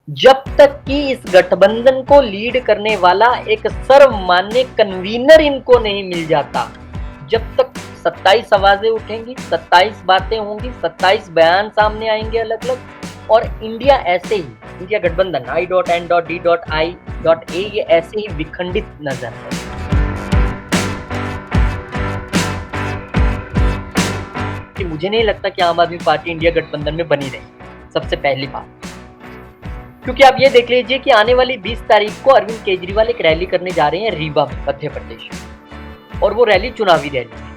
जब तक कि इस गठबंधन को लीड करने वाला एक सर्वमान्य कन्वीनर इनको नहीं मिल जाता, जब तक 27 आवाजें उठेंगी, 27 बातें होंगी, 27 बयान सामने आएंगे अलग-अलग और इंडिया ऐसे ही, इंडिया गठबंधन I.N.D.I.A ये ऐसे ही विखंडित नजर है। कि मुझे नहीं लगता कि आम आदमी पार्टी इंडिया गठबंधन में बनी रहे, सबसे पहली बात। क्योंकि आप ये देख लीजिए कि आने वाली 20 तारीख को अरविंद केजरीवाल एक रैली करने जा रहे हैं रीवा में, मध्य प्रदेश में, और वो रैली चुनावी रैली है।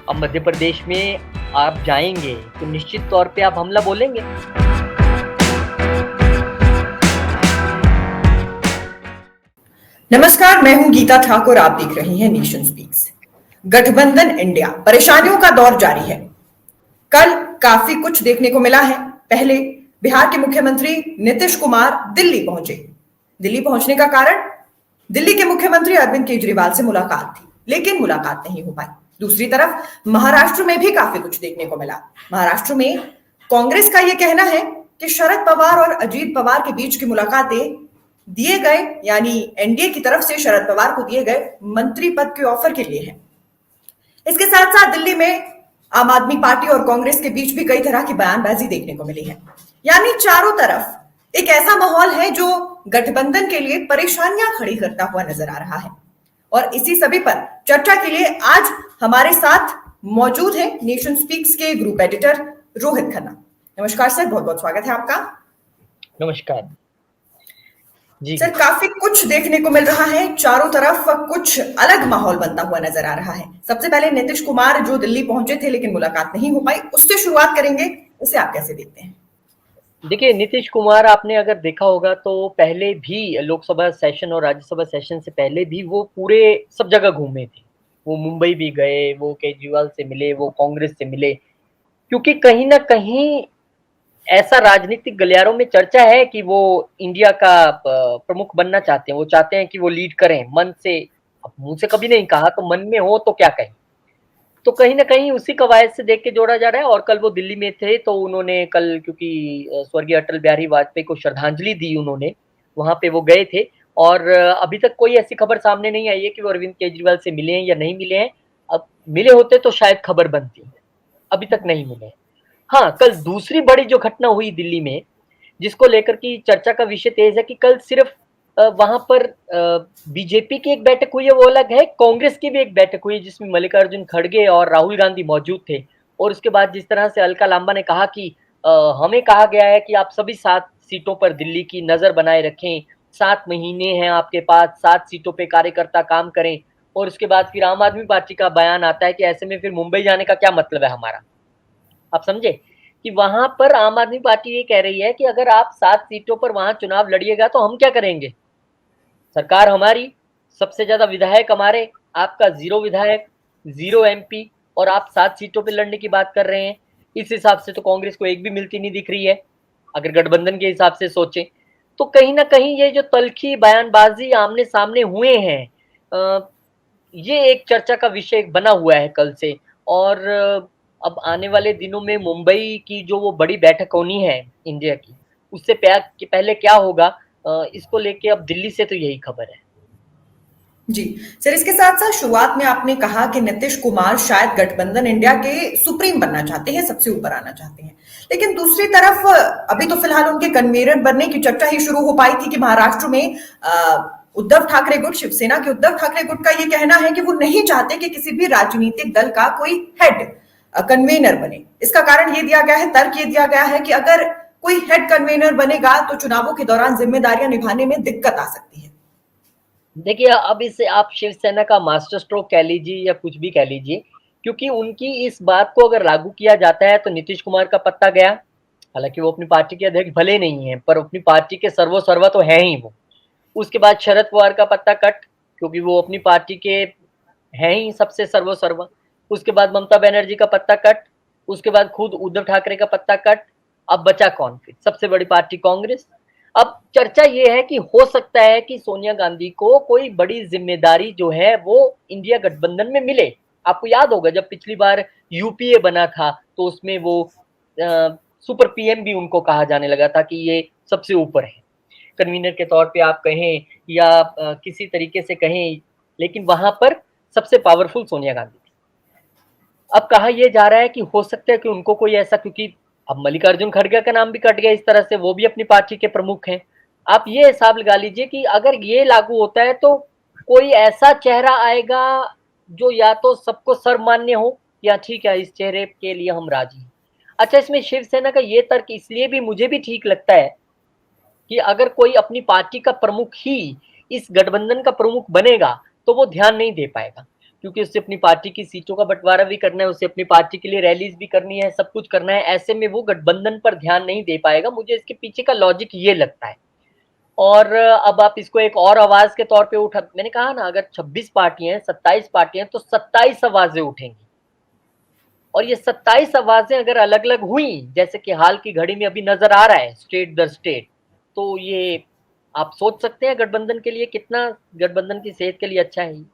अब मध्य प्रदेश में आप जाएंगे तो निश्चित तौर पे आप हमला बोलेंगे। नमस्कार, मैं हूं गीता ठाकुर। आप देख रहे हैं नेशन स्पीक्स। गठबंधन इंडिया, परेशानियों का दौर जारी है। कल काफी कुछ देखने को मिला है। पहले बिहार के मुख्यमंत्री नीतीश कुमार दिल्ली पहुंचे। दिल्ली पहुंचने का कारण, दिल्ली के मुख्यमंत्री अरविंद केजरीवाल से मुलाकात थी, लेकिन मुलाकात नहीं हो पाई। दूसरी तरफ महाराष्ट्र में भी काफी कुछ देखने को मिला। महाराष्ट्र में कांग्रेस का यह कहना है कि शरद पवार और अजीत पवार के बीच की मुलाकातें दिए गए, यानी एनडीए की तरफ से शरद पवार को दिए गए मंत्री पद के ऑफर के लिए है। इसके साथ साथ दिल्ली में आम आदमी पार्टी और कांग्रेस के बीच भी कई तरह की बयानबाजी देखने को मिली है। यानी चारों तरफ एक ऐसा माहौल है जो गठबंधन के लिए परेशानियां खड़ी करता हुआ नजर आ रहा है। और इसी सभी पर चर्चा के लिए आज हमारे साथ मौजूद है नेशन स्पीक्स के ग्रुप एडिटर रोहित खन्ना। नमस्कार सर, बहुत बहुत स्वागत है आपका। नमस्कार जी सर, काफी कुछ देखने को मिल रहा है, चारों तरफ कुछ अलग माहौल बनता हुआ नजर आ रहा है। सबसे पहले नीतीश कुमार जो दिल्ली पहुंचे थे लेकिन मुलाकात नहीं हो पाई, उससे शुरुआत करेंगे। इसे आप कैसे देखते हैं? देखिए, नीतीश कुमार आपने अगर देखा होगा तो पहले भी लोकसभा सेशन और राज्यसभा सेशन से पहले भी वो पूरे सब जगह घूमे थे। वो मुंबई भी गए, वो केजरीवाल से मिले, वो कांग्रेस से मिले, क्योंकि कहीं ना कहीं ऐसा राजनीतिक गलियारों में चर्चा है कि वो इंडिया का प्रमुख बनना चाहते हैं। वो चाहते हैं कि वो लीड करें मन से। अब मुंह से कभी नहीं कहा तो मन में हो तो क्या कहें। तो कहीं ना कहीं उसी कवायद से देख के जोड़ा जा रहा है। और कल वो दिल्ली में थे तो उन्होंने कल, क्योंकि स्वर्गीय अटल बिहारी वाजपेयी को श्रद्धांजलि दी उन्होंने, वहां पे वो गए थे। और अभी तक कोई ऐसी खबर सामने नहीं आई है कि वो अरविंद केजरीवाल से मिले हैं या नहीं मिले हैं। अब मिले होते तो शायद खबर बनती, अभी तक नहीं मिले। हाँ, कल दूसरी बड़ी जो घटना हुई दिल्ली में, जिसको लेकर की चर्चा का विषय तेज है कि कल सिर्फ वहां पर बीजेपी की एक बैठक हुई है, वो अलग है, कांग्रेस की भी एक बैठक हुई जिसमें मल्लिकार्जुन खड़गे और राहुल गांधी मौजूद थे। और उसके बाद जिस तरह से अलका लांबा ने कहा कि हमें कहा गया है कि आप सभी 7 सीटों पर दिल्ली की नजर बनाए रखें, 7 महीने हैं आपके पास, 7 सीटों पे कार्यकर्ता काम करें। और उसके बाद फिर आम आदमी पार्टी का बयान आता है कि ऐसे में फिर मुंबई जाने का क्या मतलब है हमारा। आप समझे कि वहां पर आम आदमी पार्टी ये कह रही है कि अगर आप 7 सीटों पर वहां चुनाव लड़िएगा तो हम क्या करेंगे, सरकार हमारी, सबसे ज्यादा विधायक हमारे, आपका 0 विधायक, 0 एमपी, और आप 7 सीटों पे लड़ने की बात कर रहे हैं। इस हिसाब से तो कांग्रेस को एक भी मिलती नहीं दिख रही है, अगर गठबंधन के हिसाब से सोचें। तो कहीं ना कहीं ये जो तल्खी बयानबाजी आमने सामने हुए हैं, ये एक चर्चा का विषय बना हुआ है कल से। और अब आने वाले दिनों में मुंबई की जो वो बड़ी बैठक होनी है इंडिया की, उससे पहले क्या होगा, इसको लेके अब दिल्ली से तो यही खबर है। जी सर, इसके साथ साथ शुरुआत में आपने कहा कि नीतीश कुमार शायद गठबंधन इंडिया के सुप्रीम बनना चाहते हैं, सबसे ऊपर आना चाहते हैं। लेकिन दूसरी तरफ अभी तो फिलहाल उनके कन्वीनर बनने की चर्चा ही शुरू हो पाई थी कि महाराष्ट्र में उद्धव ठाकरे गुट, शिवसेना के उद्धव ठाकरे गुट का ये कहना है कि वो नहीं चाहते कि किसी भी राजनीतिक दल का कोई हेड कन्वीनर बने। इसका कारण ये दिया गया है, तर्क ये दिया गया है कि अगर कोई हेड कन्वीनर बनेगा तो चुनावों के दौरान जिम्मेदारियां निभाने में दिक्कत आ सकती है। देखिए, अब इसे आप शिवसेना का मास्टर स्ट्रोक कह लीजिए या कुछ भी कह लीजिए, क्योंकि उनकी इस बात को अगर लागू किया जाता है तो नीतीश कुमार का पत्ता गया। हालांकि वो अपनी पार्टी के अध्यक्ष भले नहीं है, पर अपनी पार्टी के सर्वोसर्वा तो है ही वो। उसके बाद शरद पवार का पत्ता कट, क्योंकि वो अपनी पार्टी के हैं ही सबसे सर्वोसर्वा। उसके बाद ममता बनर्जी का पत्ता कट, उसके बाद खुद उद्धव ठाकरे का पत्ता कट। अब बचा कौन? फिर सबसे बड़ी पार्टी कांग्रेस। अब चर्चा ये है कि हो सकता है कि सोनिया गांधी को कोई बड़ी जिम्मेदारी जो है वो इंडिया गठबंधन में मिले। आपको याद होगा जब पिछली बार यूपीए बना था तो उसमें वो सुपर पीएम भी उनको कहा जाने लगा था कि ये सबसे ऊपर है। कन्वीनर के तौर पे आप कहें या किसी तरीके से कहें, लेकिन वहां पर सबसे पावरफुल सोनिया गांधी थी। अब कहा यह जा रहा है कि हो सकता है कि उनको कोई ऐसा, क्योंकि अब मल्लिकार्जुन खड़गे का नाम भी कट गया इस तरह से, वो भी अपनी पार्टी के प्रमुख हैं। आप ये हिसाब लगा लीजिए कि अगर ये लागू होता है तो कोई ऐसा चेहरा आएगा जो या तो सबको सर्वमान्य हो, या ठीक है इस चेहरे के लिए हम राजी हैं। अच्छा, इसमें शिवसेना का ये तर्क इसलिए भी मुझे भी ठीक लगता है कि अगर कोई अपनी पार्टी का प्रमुख ही इस गठबंधन का प्रमुख बनेगा तो वो ध्यान नहीं दे पाएगा, क्योंकि उससे अपनी पार्टी की सीटों का बंटवारा भी करना है, उसे अपनी पार्टी के लिए रैलीज भी करनी है, सब कुछ करना है। ऐसे में वो गठबंधन पर ध्यान नहीं दे पाएगा। मुझे इसके पीछे का लॉजिक ये लगता है। और अब आप इसको एक और आवाज के तौर पे उठा, मैंने कहा ना, अगर 26 पार्टियां, 27 पार्टियां, तो 27 आवाजें उठेंगी। और ये 27 आवाजें अगर अलग अलग हुई, जैसे कि हाल की घड़ी में अभी नजर आ रहा है स्टेट दर स्टेट, तो ये आप सोच सकते हैं गठबंधन के लिए कितना, गठबंधन की सेहत के लिए अच्छा है।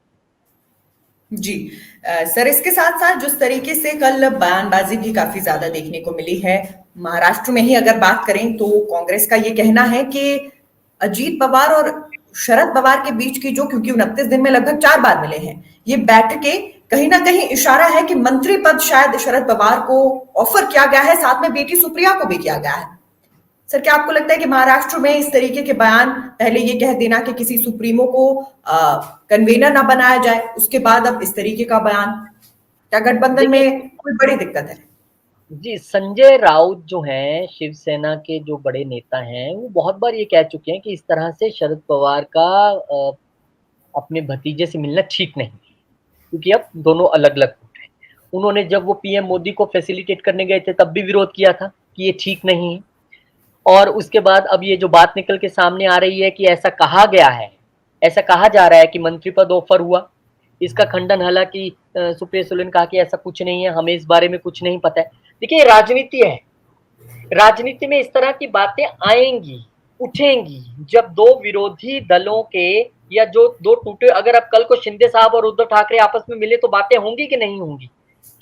जी सर, इसके साथ साथ जिस तरीके से कल बयानबाजी भी काफी ज्यादा देखने को मिली है, महाराष्ट्र में ही अगर बात करें तो कांग्रेस का ये कहना है कि अजीत पवार और शरद पवार के बीच की जो, क्योंकि 29 दिन में लगभग 4 बार मिले हैं, ये बैठकें कहीं ना कहीं इशारा है कि मंत्री पद शायद शरद पवार को ऑफर किया गया है, साथ में बेटी सुप्रिया को भी किया गया है। सर, क्या आपको लगता है कि महाराष्ट्र में इस तरीके के बयान, पहले ये कह देना कि किसी सुप्रीमो को कन्वेनर ना बनाया जाए, उसके बाद अब इस तरीके का बयान, क्या गठबंधन देखिए में कोई बड़ी दिक्कत है? जी, संजय राउत जो हैं शिवसेना के जो बड़े नेता हैं, वो बहुत बार ये कह चुके हैं कि इस तरह से शरद पवार का अपने भतीजे से मिलना ठीक नहीं, क्योंकि अब दोनों अलग अलग गुट हैं। उन्होंने जब वो पीएम मोदी को फैसिलिटेट करने गए थे तब भी विरोध किया था कि ये ठीक नहीं है। और उसके बाद अब ये जो बात निकल के सामने आ रही है कि ऐसा कहा गया है, ऐसा कहा जा रहा है कि मंत्री पद ऑफर हुआ, इसका खंडन हालांकि सुप्रिया सुले ने कहा कि ऐसा कुछ नहीं है, हमें इस बारे में कुछ नहीं पता है। देखिए, राजनीति है, राजनीति में इस तरह की बातें आएंगी, उठेंगी, जब दो विरोधी दलों के या जो दो टूटे, अगर अब कल को शिंदे साहब और उद्धव ठाकरे आपस में मिले तो बातें होंगी कि नहीं होंगी,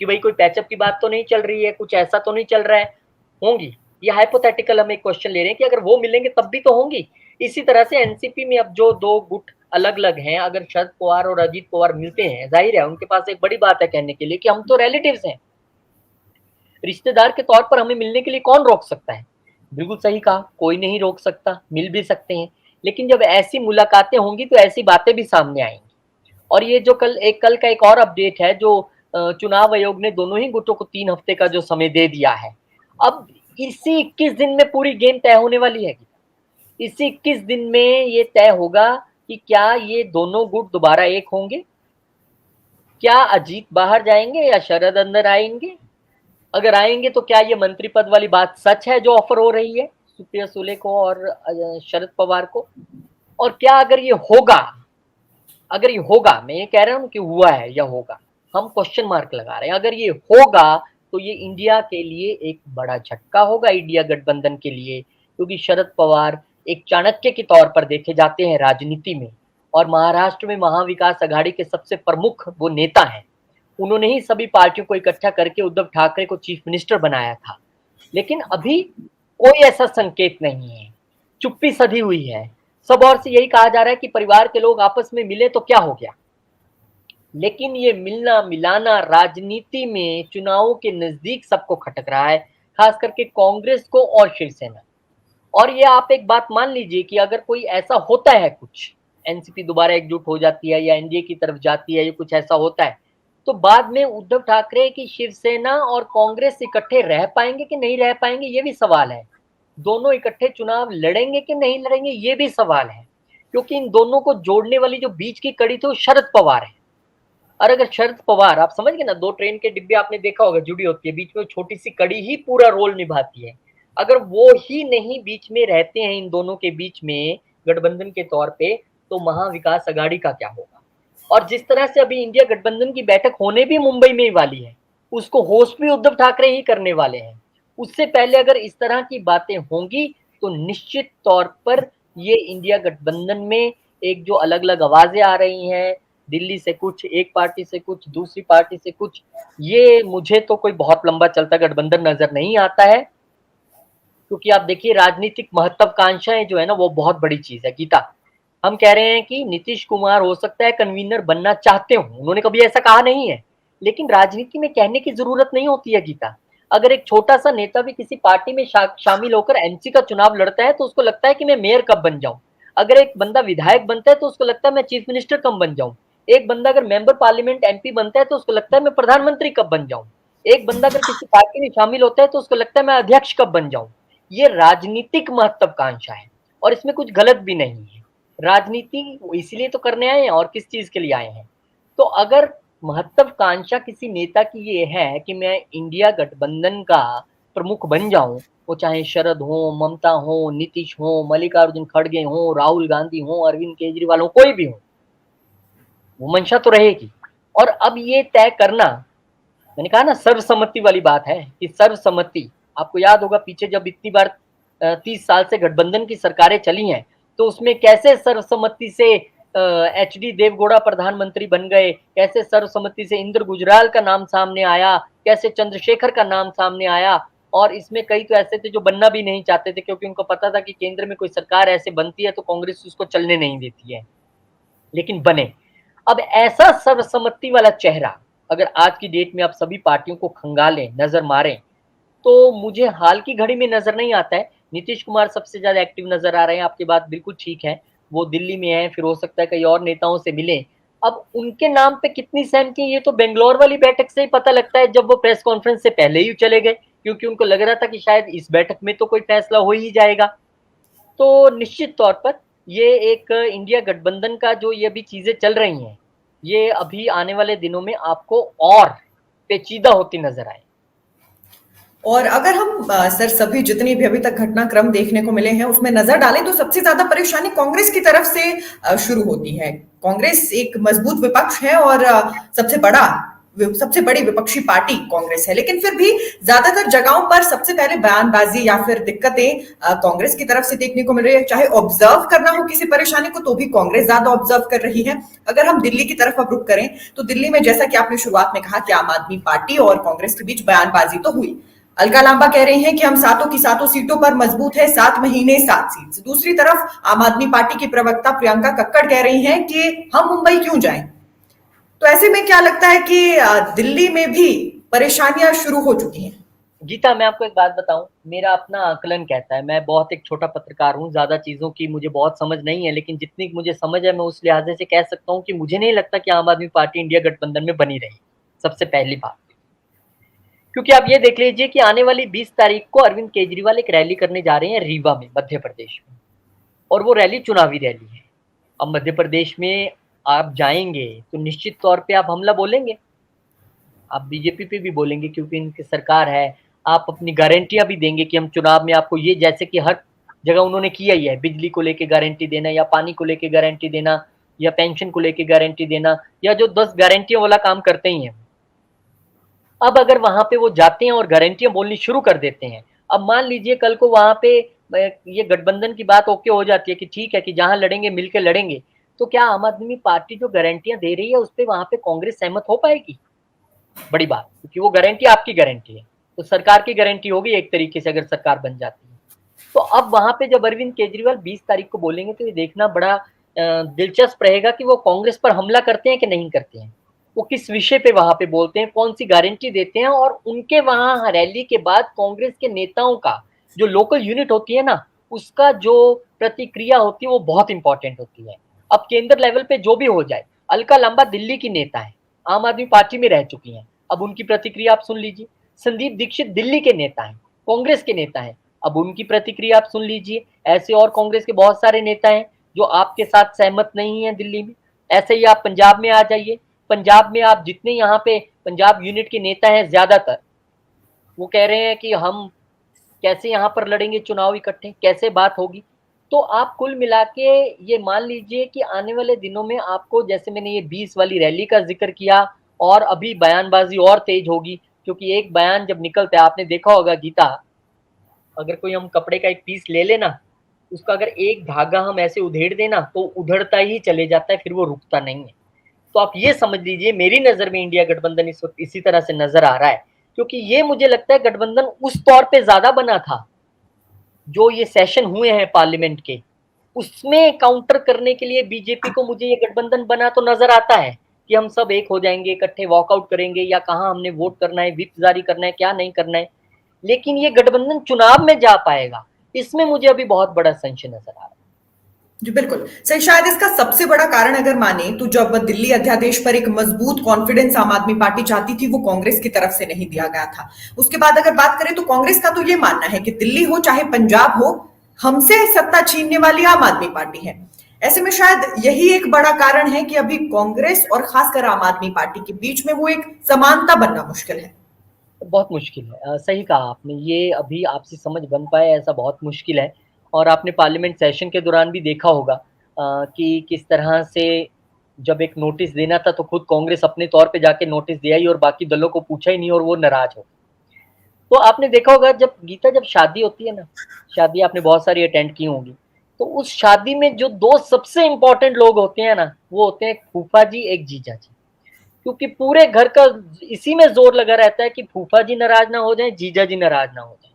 कि भाई कोई पैचअप की बात तो नहीं चल रही है, कुछ ऐसा तो नहीं चल रहा है, होंगी। ये हाइपोथेटिकल हम एक क्वेश्चन ले रहे हैं कि अगर वो मिलेंगे तब भी तो होंगी। इसी तरह से एनसीपी में अब जो दो गुट अलग अलग हैं, अगर शरद पवार और अजीत पवार मिलते हैं, जाहिर है उनके पास एक बड़ी बात है कहने के लिए कि हम तो रिलेटिव्स हैं, रिश्तेदार के तौर पर हमें मिलने के लिए कौन रोक सकता है। बिल्कुल सही कहा, कोई नहीं रोक सकता, मिल भी सकते हैं। लेकिन जब ऐसी मुलाकातें होंगी तो ऐसी बातें भी सामने आएंगी। और ये जो कल का एक और अपडेट है, जो चुनाव आयोग ने दोनों ही गुटों को 3 हफ्ते का जो समय दे दिया है। अब इसी 21 दिन में पूरी गेम तय होने वाली है। इसी 21 दिन में ये तय होगा कि क्या ये दोनों गुट दोबारा एक होंगे, क्या अजीत बाहर जाएंगे या शरद अंदर आएंगे। अगर आएंगे तो क्या ये मंत्री पद वाली बात सच है जो ऑफर हो रही है सुप्रिया सुले को और शरद पवार को। और क्या अगर ये होगा, अगर ये होगा, मैं ये कह रहा हूं कि हुआ है या होगा, हम क्वेश्चन मार्क लगा रहे हैं, अगर ये होगा तो ये इंडिया के लिए एक बड़ा झटका होगा, इंडिया गठबंधन के लिए, क्योंकि शरद पवार एक चाणक्य के तौर पर देखे जाते हैं राजनीति में, और महाराष्ट्र में महाविकास आघाड़ी के सबसे प्रमुख वो नेता हैं। उन्होंने ही सभी पार्टियों को इकट्ठा करके उद्धव ठाकरे को चीफ मिनिस्टर बनाया था। लेकिन अभी कोई ऐसा संकेत नहीं है, चुप्पी सधी हुई है। सब और से यही कहा जा रहा है कि परिवार के लोग आपस में मिले तो क्या हो गया, लेकिन ये मिलना मिलाना राजनीति में चुनावों के नजदीक सबको खटक रहा है, खास करके कांग्रेस को और शिवसेना। और ये आप एक बात मान लीजिए कि अगर कोई ऐसा होता है, कुछ एनसीपी दोबारा एकजुट हो जाती है या एनडीए की तरफ जाती है, या कुछ ऐसा होता है, तो बाद में उद्धव ठाकरे की शिवसेना और कांग्रेस इकट्ठे रह पाएंगे कि नहीं रह पाएंगे, ये भी सवाल है। दोनों इकट्ठे चुनाव लड़ेंगे कि नहीं लड़ेंगे, ये भी सवाल है, क्योंकि इन दोनों को जोड़ने वाली जो बीच की कड़ी थी वो शरद पवार है। और अगर शरद पवार, आप समझ गए ना, 2 ट्रेन के डिब्बे आपने देखा होगा जुड़ी होती है, बीच में छोटी सी कड़ी ही पूरा रोल निभाती है। अगर वो ही नहीं बीच में रहते हैं इन दोनों के बीच में गठबंधन के तौर पे, तो महाविकास आघाड़ी का क्या होगा। और जिस तरह से अभी इंडिया गठबंधन की बैठक होने भी मुंबई में ही वाली है, उसको होस्ट भी उद्धव ठाकरे ही करने वाले हैं। उससे पहले अगर इस तरह की बातें होंगी तो निश्चित तौर पर ये इंडिया गठबंधन में एक जो अलग अलग आवाजें आ रही हैं, दिल्ली से कुछ, एक पार्टी से कुछ, दूसरी पार्टी से कुछ, ये मुझे तो कोई बहुत लंबा चलता गठबंधन नजर नहीं आता है। क्योंकि आप देखिए राजनीतिक महत्वाकांक्षाएं जो है ना वो बहुत बड़ी चीज है गीता। हम कह रहे हैं कि नीतीश कुमार हो सकता है कन्वीनर बनना चाहते हो, उन्होंने कभी ऐसा कहा नहीं है, लेकिन राजनीति में कहने की जरूरत नहीं होती है गीता। अगर एक छोटा सा नेता भी किसी पार्टी में शामिल होकर एमसी का चुनाव लड़ता है तो उसको लगता है कि मैं मेयर कब बन जाऊं। अगर एक बंदा विधायक बनता है तो उसको लगता है मैं चीफ मिनिस्टर कब बन जाऊं। एक बंदा अगर मेंबर पार्लियामेंट एमपी बनता है तो उसको लगता है मैं प्रधानमंत्री कब बन जाऊं। एक बंदा अगर किसी पार्टी में शामिल होता है तो उसको लगता है मैं अध्यक्ष कब बन जाऊं। ये राजनीतिक महत्वाकांक्षा है और इसमें कुछ गलत भी नहीं है। राजनीति इसलिए तो करने आए हैं और किस चीज के लिए आए हैं। तो अगर महत्वाकांक्षा किसी नेता की ये है कि मैं इंडिया गठबंधन का प्रमुख बन जाऊं, वो चाहे शरद हो, ममता हो, नीतीश हो, मल्लिकार्जुन खड़गे हो, राहुल गांधी हो, अरविंद केजरीवाल हो, कोई भी हो, वो मंशा तो रहेगी। और अब ये तय करना, मैंने कहा ना सर्वसम्मति वाली बात है कि सर्वसम्मति, आपको याद होगा पीछे जब इतनी बार 30 साल से गठबंधन की सरकारें चली हैं तो उसमें कैसे सर्वसम्मति से एचडी देवगौड़ा प्रधानमंत्री बन गए, कैसे सर्वसम्मति से इंद्र गुजराल का नाम सामने आया, कैसे चंद्रशेखर का नाम सामने आया। और इसमें कई तो ऐसे थे जो बनना भी नहीं चाहते थे क्योंकि उनको पता था कि केंद्र में कोई सरकार ऐसे बनती है तो कांग्रेस उसको चलने नहीं देती है, लेकिन बने। अब ऐसा सर्वसम्मति वाला चेहरा अगर आज की डेट में आप सभी पार्टियों को खंगालें, नजर मारें, तो मुझे हाल की घड़ी में नजर नहीं आता है। नीतीश कुमार सबसे ज्यादा एक्टिव नजर आ रहे हैं, आपकी बात बिल्कुल ठीक है, वो दिल्ली में है, फिर हो सकता है कई और नेताओं से मिले। अब उनके नाम पे कितनी सहमति है ये तो बेंगलोर वाली बैठक से ही पता लगता है, जब वो प्रेस कॉन्फ्रेंस से पहले ही चले गए, क्योंकि उनको लग रहा था कि शायद इस बैठक में तो कोई फैसला हो ही जाएगा। तो निश्चित तौर पर ये एक इंडिया गठबंधन का जो ये अभी चीजें चल रही हैं, ये अभी आने वाले दिनों में आपको और पेचीदा होती नजर आए। और अगर हम सर सभी जितनी भी अभी तक घटनाक्रम देखने को मिले हैं उसमें नजर डालें तो सबसे ज्यादा परेशानी कांग्रेस की तरफ से शुरू होती है। कांग्रेस एक मजबूत विपक्ष है और सबसे बड़ी विपक्षी पार्टी कांग्रेस है, लेकिन फिर भी ज्यादातर जगहों पर सबसे पहले बयानबाजी या फिर दिक्कतें कांग्रेस की तरफ से देखने को मिल रही है। चाहे ऑब्जर्व करना हो किसी परेशानी को तो भी कांग्रेस ज्यादा ऑब्जर्व कर रही है। अगर हम दिल्ली की तरफ अब रुख करें तो दिल्ली में जैसा कि आपने शुरुआत में कहा कि आम आदमी पार्टी और कांग्रेस के बीच बयानबाजी तो हुई। अलका लांबा कह रही हैं कि हम सातों की सातों सीटों पर मजबूत है, 7 महीने 7 सीट। दूसरी तरफ आम आदमी पार्टी की प्रवक्ता प्रियंका कक्कड़ कह रही हैं कि हम मुंबई क्यों जाएं। तो ऐसे में क्या लगता है कि दिल्ली में भी परेशानियां शुरू हो चुकी हैं? गीता, मैं आपको एक बात बताऊं, मेरा अपना आकलन कहता है, मैं बहुत एक छोटा पत्रकार हूं, ज्यादा चीजों की मुझे बहुत समझ नहीं है, लेकिन जितनी मुझे समझ है मैं उस लिहाजे से कह सकता हूं कि मुझे नहीं लगता कि आम आदमी पार्टी इंडिया गठबंधन में बनी रही, सबसे पहली बात। क्योंकि आप ये देख लीजिए कि आने वाली 20 तारीख को अरविंद केजरीवाल एक रैली करने जा रहे हैं रीवा में, मध्य प्रदेश में, और वो रैली चुनावी रैली है। अब मध्य प्रदेश में आप जाएंगे तो निश्चित तौर पे आप हमला बोलेंगे, आप बीजेपी पे भी बोलेंगे क्योंकि इनकी सरकार है। आप अपनी गारंटियां भी देंगे कि हम चुनाव में आपको ये, जैसे कि हर जगह उन्होंने किया ही है, बिजली को लेके गारंटी देना या पानी को लेके गारंटी देना या पेंशन को लेके गारंटी देना, या जो 10 गारंटियों वाला काम करते ही हैं। अब अगर वहां पे वो जाते हैं और गारंटियां बोलनी शुरू कर देते हैं, अब मान लीजिए कल को वहां पे ये गठबंधन की बात ओके हो जाती है कि ठीक है कि जहां लड़ेंगे मिलकर लड़ेंगे, तो क्या आम आदमी पार्टी जो गारंटियां दे रही है उस पर वहां पे कांग्रेस सहमत हो पाएगी? बड़ी बात, क्योंकि वो गारंटी आपकी गारंटी है, तो सरकार की गारंटी होगी एक तरीके से अगर सरकार बन जाती है। तो अब वहां पे जब अरविंद केजरीवाल 20 तारीख को बोलेंगे तो ये देखना बड़ा दिलचस्प रहेगा कि वो कांग्रेस पर हमला करते हैं कि नहीं करते हैं, वो किस विषय पे वहां पे बोलते हैं, कौन सी गारंटी देते हैं। और उनके वहां रैली के बाद कांग्रेस के नेताओं का जो लोकल यूनिट होती है ना, उसका जो प्रतिक्रिया होती है वो बहुत इंपॉर्टेंट होती है। अब केंद्र लेवल पे जो भी हो जाए, अलका लांबा दिल्ली की नेता है, आम आदमी पार्टी में रह चुकी हैं, अब उनकी प्रतिक्रिया आप सुन लीजिए। संदीप दीक्षित दिल्ली के नेता हैं, कांग्रेस के नेता हैं, अब उनकी प्रतिक्रिया आप सुन लीजिए। ऐसे और कांग्रेस के बहुत सारे नेता हैं जो आपके साथ सहमत नहीं है दिल्ली में। ऐसे ही आप पंजाब में आ जाइए, पंजाब में आप जितने यहाँ पे पंजाब यूनिट के नेता हैं ज्यादातर वो कह रहे हैं कि हम कैसे यहाँ पर लड़ेंगे चुनाव इकट्ठे, कैसे बात होगी। तो आप कुल मिला के ये मान लीजिए कि आने वाले दिनों में आपको, जैसे मैंने ये 20 वाली रैली का जिक्र किया, और अभी बयानबाजी और तेज होगी, क्योंकि एक बयान जब निकलता है, आपने देखा होगा गीता, अगर कोई हम कपड़े का एक पीस ले लेना, उसका अगर एक धागा हम ऐसे उधेड़ देना तो उधड़ता ही चले जाता है, फिर वो रुकता नहीं है। तो आप ये समझ लीजिए मेरी नजर में इंडिया गठबंधन इस वक्त इसी तरह से नजर आ रहा है, क्योंकि ये मुझे लगता है गठबंधन उस तौर पे ज्यादा बना था जो ये सेशन हुए हैं पार्लियामेंट के, उसमें काउंटर करने के लिए बीजेपी को मुझे ये गठबंधन बना तो नजर आता है कि हम सब एक हो जाएंगे, इकट्ठे वॉकआउट करेंगे, या कहाँ हमने वोट करना है, व्हिप जारी करना है, क्या नहीं करना है। लेकिन ये गठबंधन चुनाव में जा पाएगा, इसमें मुझे अभी बहुत बड़ा संशय नजर आ रहा है। जी बिल्कुल सही। शायद इसका सबसे बड़ा कारण अगर माने तो जब दिल्ली अध्यादेश पर एक मजबूत कॉन्फिडेंस आम आदमी पार्टी चाहती थी, वो कांग्रेस की तरफ से नहीं दिया गया था। उसके बाद अगर बात करें तो कांग्रेस का तो ये मानना है कि दिल्ली हो चाहे पंजाब हो, हमसे सत्ता छीनने वाली आम आदमी पार्टी है। ऐसे में शायद यही एक बड़ा कारण है कि अभी कांग्रेस और खासकर आम आदमी पार्टी के बीच में वो एक समानता बनना मुश्किल है। बहुत मुश्किल है, सही कहा आपने, ये अभी आपसी समझ बन पाए ऐसा बहुत मुश्किल है। और आपने पार्लियामेंट सेशन के दौरान भी देखा होगा कि किस तरह से जब एक नोटिस देना था तो खुद कांग्रेस अपने तौर पे जाके नोटिस दे आई और बाकी दलों को पूछा ही नहीं, और वो नाराज हो। तो आपने देखा होगा जब गीता, जब शादी होती है ना, शादी आपने बहुत सारी अटेंड की होंगी, तो उस शादी में जो दो सबसे इंपॉर्टेंट लोग होते हैं ना, वो होते हैं एक फूफा जी, एक जीजा जी। क्योंकि पूरे घर का इसी में जोर लगा रहता है कि फूफा जी नाराज ना हो जाए, जीजा जी नाराज ना हो जाए।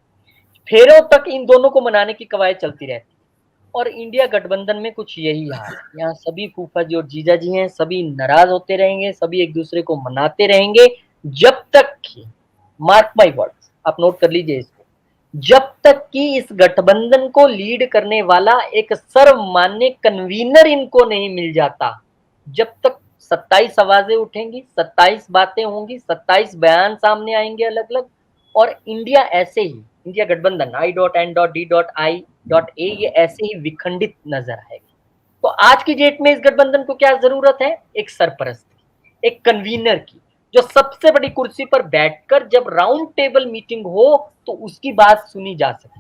फेरों तक इन दोनों को मनाने की कवायद चलती रहती है। और इंडिया गठबंधन में कुछ यही हाल है, यहाँ सभी फूफा जी और जीजा जी हैं, सभी नाराज होते रहेंगे, सभी एक दूसरे को मनाते रहेंगे, जब तक कि, मार्क माई वर्ड्स, आप नोट कर लीजिए इसको, जब तक कि इस गठबंधन को लीड करने वाला एक सर्वमान्य कन्वीनर इनको नहीं मिल जाता, जब तक 27 आवाजें उठेंगी, 27 बातें होंगी, 27 बयान सामने आएंगे अलग अलग, और इंडिया ऐसे ही, इंडिया गठबंधन I.N.D.I.A ये ऐसे ही विखंडित नजर आएगी। तो आज की डेट में इस गठबंधन को क्या जरूरत है? एक सरपरस्त की, एक कन्वीनर की, जो सबसे बड़ी कुर्सी पर बैठकर जब राउंड टेबल मीटिंग हो तो उसकी बात सुनी जा सके,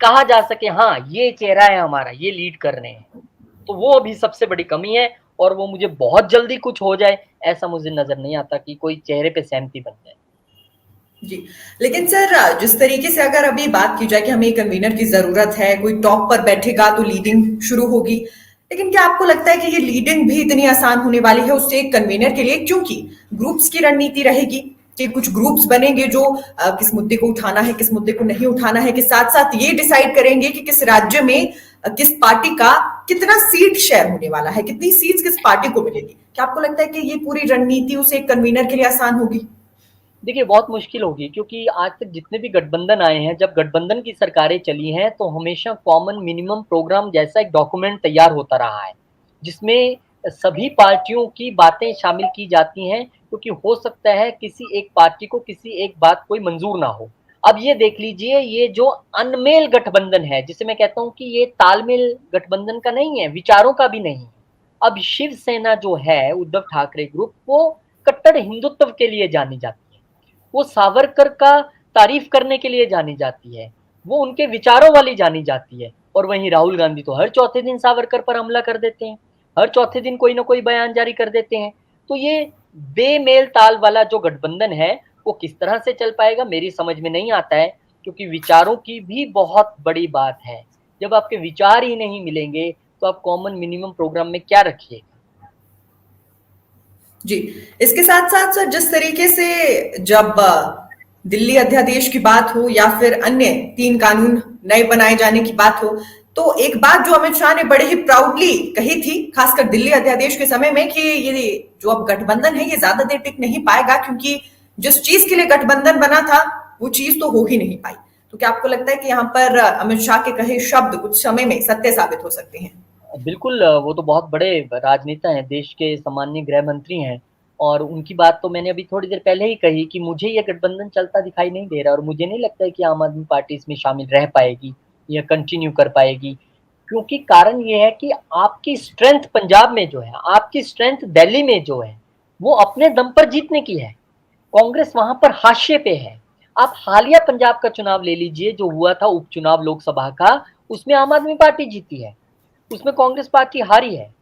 कहा जा सके हाँ ये चेहरा है हमारा, ये लीड कर रहे हैं। तो वो अभी सबसे बड़ी कमी है, और वो मुझे बहुत जल्दी कुछ हो जाए ऐसा मुझे नजर नहीं आता कि कोई चेहरे पे सहमति बन जाए। जी, लेकिन सर जिस तरीके से अगर अभी बात की जाए कि हमें एक कन्वीनर की जरूरत है, कोई टॉप पर बैठेगा तो लीडिंग शुरू होगी, लेकिन क्या आपको लगता है कि ये लीडिंग भी इतनी आसान होने वाली है उससे एक कन्वीनर के लिए? क्योंकि ग्रुप्स की रणनीति रहेगी कि कुछ ग्रुप्स बनेंगे जो किस मुद्दे को उठाना है, किस मुद्दे को नहीं उठाना है, के साथ साथ ये डिसाइड करेंगे कि किस राज्य में किस पार्टी का कितना सीट शेयर होने वाला है, कितनी सीट्स किस पार्टी को मिलेगी। क्या आपको लगता है कि ये पूरी रणनीति उसे एक कन्वीनर के लिए आसान होगी? देखिए बहुत मुश्किल होगी, क्योंकि आज तक जितने भी गठबंधन आए हैं, जब गठबंधन की सरकारें चली हैं तो हमेशा कॉमन मिनिमम प्रोग्राम जैसा एक डॉक्यूमेंट तैयार होता रहा है, जिसमें सभी पार्टियों की बातें शामिल की जाती हैं, क्योंकि हो सकता है किसी एक पार्टी को किसी एक बात कोई मंजूर ना हो। अब ये देख लीजिए, ये जो अनमेल गठबंधन है, जिसे मैं कहता हूँ कि ये तालमेल गठबंधन का नहीं है, विचारों का भी नहीं है। अब शिवसेना जो है, उद्धव ठाकरे ग्रुप, वो कट्टर हिंदुत्व के लिए जानी जाती है, वो सावरकर का तारीफ करने के लिए जानी जाती है, वो उनके विचारों वाली जानी जाती है। और वहीं राहुल गांधी तो हर चौथे दिन सावरकर पर हमला कर देते हैं, हर चौथे दिन कोई ना कोई बयान जारी कर देते हैं। तो ये बेमेल ताल वाला जो गठबंधन है, वो किस तरह से चल पाएगा मेरी समझ में नहीं आता है, क्योंकि विचारों की भी बहुत बड़ी बात है। जब आपके विचार ही नहीं मिलेंगे तो आप कॉमन मिनिमम प्रोग्राम में क्या रखिए। जी, इसके साथ साथ सर जिस तरीके से जब दिल्ली अध्यादेश की बात हो या फिर अन्य 3 कानून नए बनाए जाने की बात हो, तो एक बात जो अमित शाह ने बड़े ही प्राउडली कही थी, खासकर दिल्ली अध्यादेश के समय में, कि ये जो अब गठबंधन है ये ज्यादा देर टिक नहीं पाएगा, क्योंकि जिस चीज के लिए गठबंधन बना था वो चीज तो हो ही नहीं पाई। तो क्या आपको लगता है कि यहाँ पर अमित शाह के कहे शब्द कुछ समय में सत्य साबित हो सकते हैं? बिल्कुल, वो तो बहुत बड़े राजनेता हैं, देश के सम्माननीय गृह मंत्री हैं, और उनकी बात तो मैंने अभी थोड़ी देर पहले ही कही कि मुझे ये गठबंधन चलता दिखाई नहीं दे रहा, और मुझे नहीं लगता है कि आम आदमी पार्टी इसमें शामिल रह पाएगी या कंटिन्यू कर पाएगी। क्योंकि कारण ये है कि आपकी स्ट्रेंथ पंजाब में जो है, आपकी स्ट्रेंथ दिल्ली में जो है, वो अपने दम पर जीतने की है। कांग्रेस वहां पर हाशिए पे है। आप हालिया पंजाब का चुनाव ले लीजिए, जो हुआ था उपचुनाव लोकसभा का, उसमें आम आदमी पार्टी जीती है, उसमें कांग्रेस पार्टी हारी है।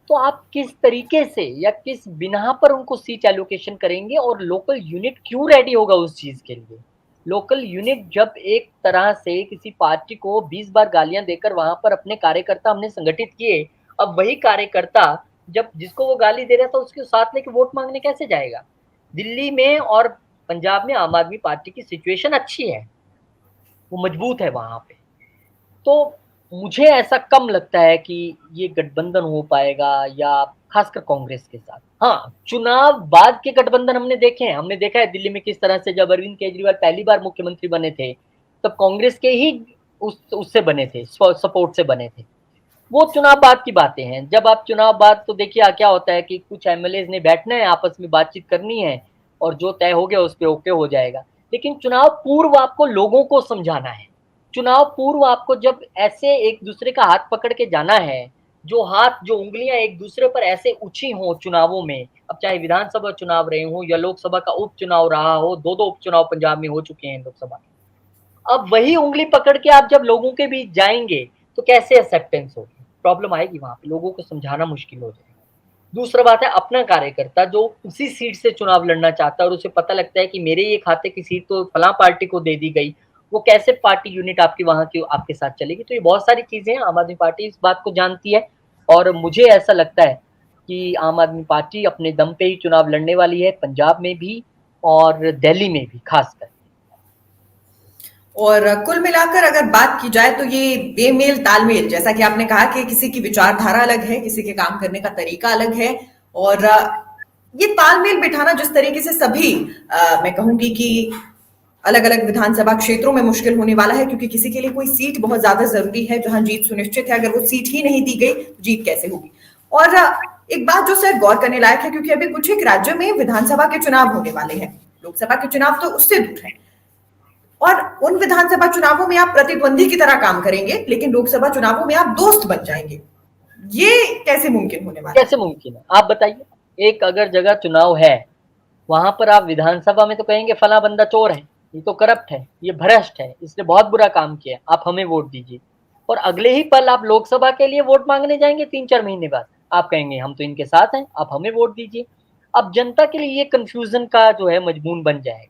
तो आप किस तरीके से या किस बिना पर उनको सीट एलोकेशन करेंगे, और लोकल यूनिट क्यों रेडी होगा उस चीज के लिए? लोकल यूनिट जब एक तरह से किसी पार्टी को 20 बार गालियां देकर वहां पर अपने कार्यकर्ता हमने संगठित किए, अब वही कार्यकर्ता जब जिसको वो गाली दे रहा था उसके साथ लेके वोट मांगने कैसे जाएगा? दिल्ली में और पंजाब में आम आदमी पार्टी की सिचुएशन अच्छी है, वो मजबूत है वहां पे। तो मुझे ऐसा कम लगता है कि ये गठबंधन हो पाएगा या खासकर कांग्रेस के साथ। हाँ, चुनाव बाद के गठबंधन हमने देखे हैं। हमने देखा है दिल्ली में किस तरह से जब अरविंद केजरीवाल पहली बार मुख्यमंत्री बने थे, तब कांग्रेस के ही उससे बने थे, सपोर्ट से बने थे। वो चुनाव बाद की बातें हैं। जब आप चुनाव बाद तो देखिए क्या होता है कि कुछ एमएलएज़ ने बैठना है, आपस में बातचीत करनी है और जो तय हो गया उस पे ओके हो जाएगा। लेकिन चुनाव पूर्व आपको लोगों को समझाना है। चुनाव पूर्व आपको जब ऐसे एक दूसरे का हाथ पकड़ के जाना है, जो उँगलियाँ एक दूसरे पर ऐसे उठी हों चुनावों में, अब चाहे विधानसभा चुनाव रहे हों या लोकसभा का उपचुनाव रहा हो, 2-2 उपचुनाव पंजाब में हो चुके हैं लोकसभा के। अब वही उँगली पकड़ के आप जब लोगों के बीच जाएँगे, तो कैसे एक्सेप्टेंस होगी? प्रॉब्लम आएगी वहाँ पे, लोगों को समझाना मुश्किल हो जाएगा। दूसरा बात है अपना कार्यकर्ता जो उसी सीट से चुनाव लड़ना चाहता है और उसे पता लगता है कि मेरे ये खाते की सीट तो फलाँ पार्टी को दे दी गई, वो कैसे पार्टी यूनिट आपकी वहाँ की आपके साथ चलेगी? तो ये बहुत सारी चीज़ें हैं, आम आदमी पार्टी इस बात को जानती है और मुझे ऐसा लगता है कि आम आदमी पार्टी अपने दम पे ही चुनाव लड़ने वाली है, पंजाब में भी और दिल्ली में भी खासकर। और कुल मिलाकर अगर बात की जाए तो ये बेमेल तालमेल, जैसा कि आपने कहा कि किसी की विचारधारा अलग है, किसी के काम करने का तरीका अलग है, और ये तालमेल बिठाना जिस तरीके से सभी मैं कहूंगी कि अलग अलग विधानसभा क्षेत्रों में मुश्किल होने वाला है, क्योंकि किसी के लिए कोई सीट बहुत ज्यादा जरूरी है जहां जीत सुनिश्चित है। अगर वो सीट ही नहीं दी गई तो जीत कैसे होगी? और एक बात जो शायद गौर करने लायक है, क्योंकि अभी कुछ एक राज्यों में विधानसभा के चुनाव होने वाले हैं, लोकसभा के चुनाव तो उससे दूर है, और उन विधानसभा चुनावों में आप प्रतिद्वंदी की तरह काम करेंगे, लेकिन लोकसभा चुनावों में आप दोस्त बन जाएंगे। ये कैसे मुमकिन होने वाला है? कैसे मुमकिन है? आप बताइए, एक अगर जगह चुनाव है, वहाँ पर आप विधानसभा में तो कहेंगे फलाँ बंदा चोर है, ये तो करप्ट है, ये भ्रष्ट है, इसने बहुत बुरा काम किया है, आप हमें वोट दीजिए। और अगले ही पल आप लोकसभा के लिए वोट माँगने जाएँगे 3-4 महीने बाद, आप कहेंगे हम तो इनके साथ हैं, आप हमें वोट दीजिए। अब जनता के लिए ये कन्फ्यूज़न का जो है मजमून बन जाएगा।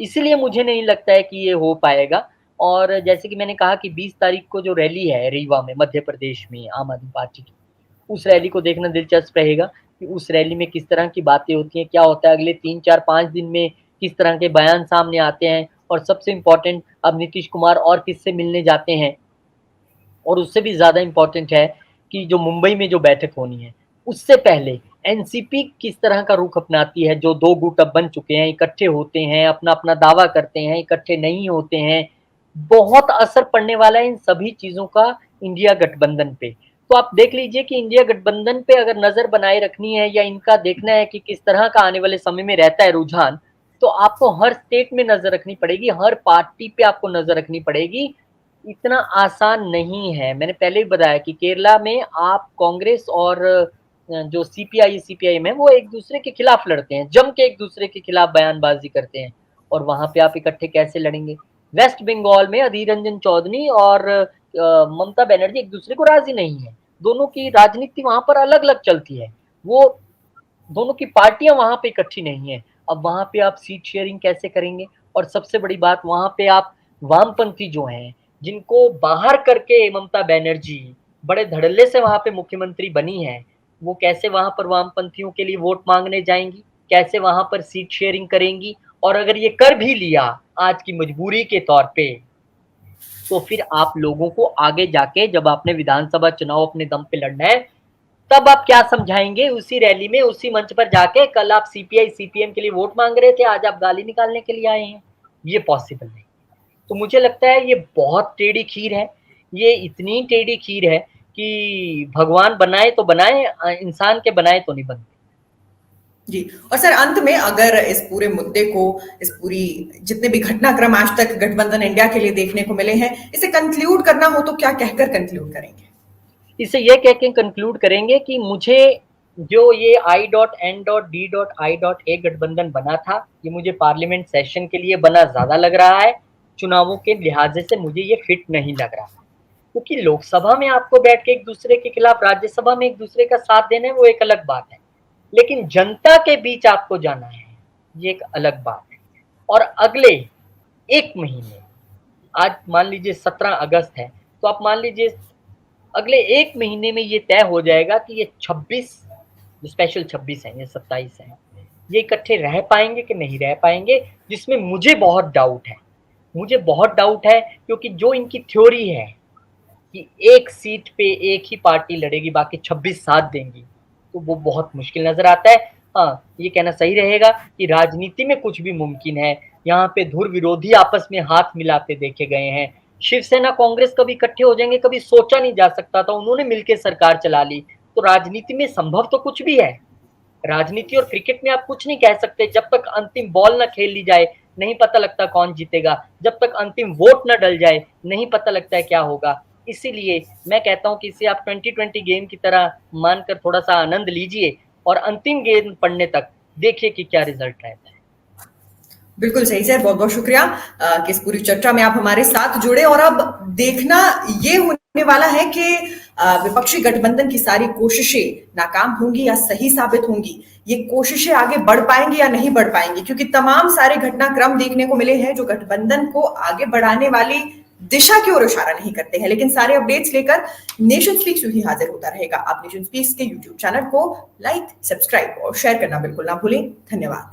इसीलिए मुझे नहीं लगता है कि ये हो पाएगा और जैसे कि मैंने कहा कि 20 तारीख को जो रैली है रीवा में, मध्य प्रदेश में आम आदमी पार्टी की, उस रैली को देखना दिलचस्प रहेगा कि उस रैली में किस तरह की बातें होती हैं, क्या होता है अगले 3-4-5 दिन में किस तरह के बयान सामने आते हैं और सबसे इम्पोर्टेंट अब नीतीश कुमार और किससे मिलने जाते हैं और उससे भी ज़्यादा इम्पोर्टेंट है कि जो मुंबई में जो बैठक होनी है, उससे पहले एनसीपी किस तरह का रुख अपनाती है, जो 2 गुट अब बन चुके हैं, इकट्ठे होते हैं, अपना-अपना दावा करते हैं, इकट्ठे नहीं होते हैं। बहुत असर पड़ने वाला है इन सभी चीज़ों का इंडिया गठबंधन पे। तो आप देख लीजिए कि इंडिया गठबंधन पे अगर नज़र बनाए रखनी है या इनका देखना है कि किस तरह का आने वाले समय में रहता है रुझान, तो आपको हर स्टेट में नज़र रखनी पड़ेगी, हर पार्टी पे आपको नज़र रखनी पड़ेगी। इतना आसान नहीं है। मैंने पहले भी बताया कि केरला में आप कांग्रेस और जो सीपीआई, सीपीआईएम है, वो एक-दूसरे के खिलाफ लड़ते हैं, जम के एक-दूसरे के खिलाफ बयानबाज़ी करते हैं और वहाँ पे आप इकट्ठे कैसे लड़ेंगे? वेस्ट बंगाल में अधीर रंजन चौधरी और ममता बनर्जी एक-दूसरे को राज़ी नहीं है। दोनों की राजनीति वहाँ पर अलग-अलग चलती है। वो दोनों की पार्टियाँ वहाँ पे इकट्ठी नहीं हैं। अब वहाँ पे आप सीट शेयरिंग कैसे करेंगे? और सबसे बड़ी बात वहाँ पे आप वामपंथी जो हैं, जिनको बाहर करके ममता बनर्जी बड़े धड़ल्ले से वहाँ पे मुख्यमंत्री बनी हैं, वो कैसे वहाँ पर वामपंथियों के लिए वोट माँगने जाएँगी? कैसे वहाँ पर सीट शेयरिंग करेंगी? और अगर ये कर भी लिया आज की मजबूरी के तौर पे, तो फिर आप लोगों को आगे जाके जब आपने विधानसभा चुनाव अपने दम पे लड़ना है, तब आप क्या समझाएँगे उसी रैली में, उसी मंच पर जाके कल आप सीपीआई, सीपीएम के लिए वोट माँग रहे थे, आज आप गाली निकालने के लिए आए हैं। ये पॉसिबल नहीं। तो मुझे लगता है ये बहुत टेढ़ी खीर है। ये इतनी टेढ़ी खीर है कि भगवान बनाए तो बनाए इंसान के बनाए तो नहीं बनते। जी। और सर, अंत में अगर इस पूरे मुद्दे को, इस पूरी जितने भी घटनाक्रम आज तक गठबंधन इंडिया के लिए देखने को मिले हैं, इसे कंक्लूड करना हो तो क्या कहकर कंक्लूड करेंगे? इसे ये कह के कंक्लूड करेंगे कि मुझे जो ये I.N.D.I.A गठबंधन बना था, ये मुझे पार्लियामेंट सेशन के लिए बना ज़्यादा लग रहा है। चुनावों के लिहाजे से मुझे ये फिट नहीं लग रहा। क्योंकि लोकसभा में आपको बैठ के एक-दूसरे के खिलाफ, राज्यसभा में एक-दूसरे का साथ देना है, वो एक अलग बात है। लेकिन जनता के बीच आपको जाना है, ये एक अलग बात है। और अगले 1 महीने, आज मान लीजिए 17 अगस्त है, तो आप मान लीजिए अगले 1 महीने में ये तय हो जाएगा कि ये 26 जो स्पेशल 26 हैं, ये 27 हैं, ये इकट्ठे रह पाएँगे कि नहीं रह पाएँगे, जिसमें मुझे बहुत डाउट है। मुझे बहुत डाउट है क्योंकि जो इनकी थ्योरी है, कि एक सीट पे एक ही पार्टी लड़ेगी, बाकी 26 साथ देंगी, तो वो बहुत मुश्किल नज़र आता है। हाँ, ये कहना सही रहेगा कि राजनीति में कुछ भी मुमकिन है। यहाँ पे धुर विरोधी आपस में हाथ मिलाते देखे गए हैं। शिवसेना, कांग्रेस कभी इकट्ठे हो जाएंगे, कभी सोचा नहीं जा सकता था, उन्होंने मिलकर सरकार चला ली। तो राजनीति में संभव तो कुछ भी है। राजनीति और क्रिकेट में आप कुछ नहीं कह सकते। जब तक अंतिम बॉल ना खेल ली जाए, नहीं पता लगता कौन जीतेगा। जब तक अंतिम वोट ना डल जाए, नहीं पता लगता है क्या होगा। इसीलिए मैं कहता हूँ कि इसे आप 2020 गेम की तरह मानकर थोड़ा सा आनंद लीजिए और अंतिम गेंद पड़ने तक देखिए कि क्या रिजल्ट रहता है। बिल्कुल सही सर, बहुत बहुत शुक्रिया कि इस पूरी चर्चा में आप हमारे साथ जुड़े। और अब देखना ये होने वाला है कि विपक्षी गठबंधन की सारी कोशिशें नाकाम होंगी या सही साबित होंगी। ये कोशिशें आगे बढ़ पाएंगी या नहीं बढ़ पाएंगी, क्योंकि तमाम सारे घटनाक्रम देखने को मिले हैं जो गठबंधन को आगे बढ़ाने वाली दिशा की ओर इशारा नहीं करते हैं। लेकिन सारे अपडेट्स लेकर नेशन स्पीक्स यूं ही हाजिर होता रहेगा। आप नेशन स्पीक्स के यूट्यूब चैनल को लाइक, सब्सक्राइब और शेयर करना बिल्कुल ना भूलें। धन्यवाद।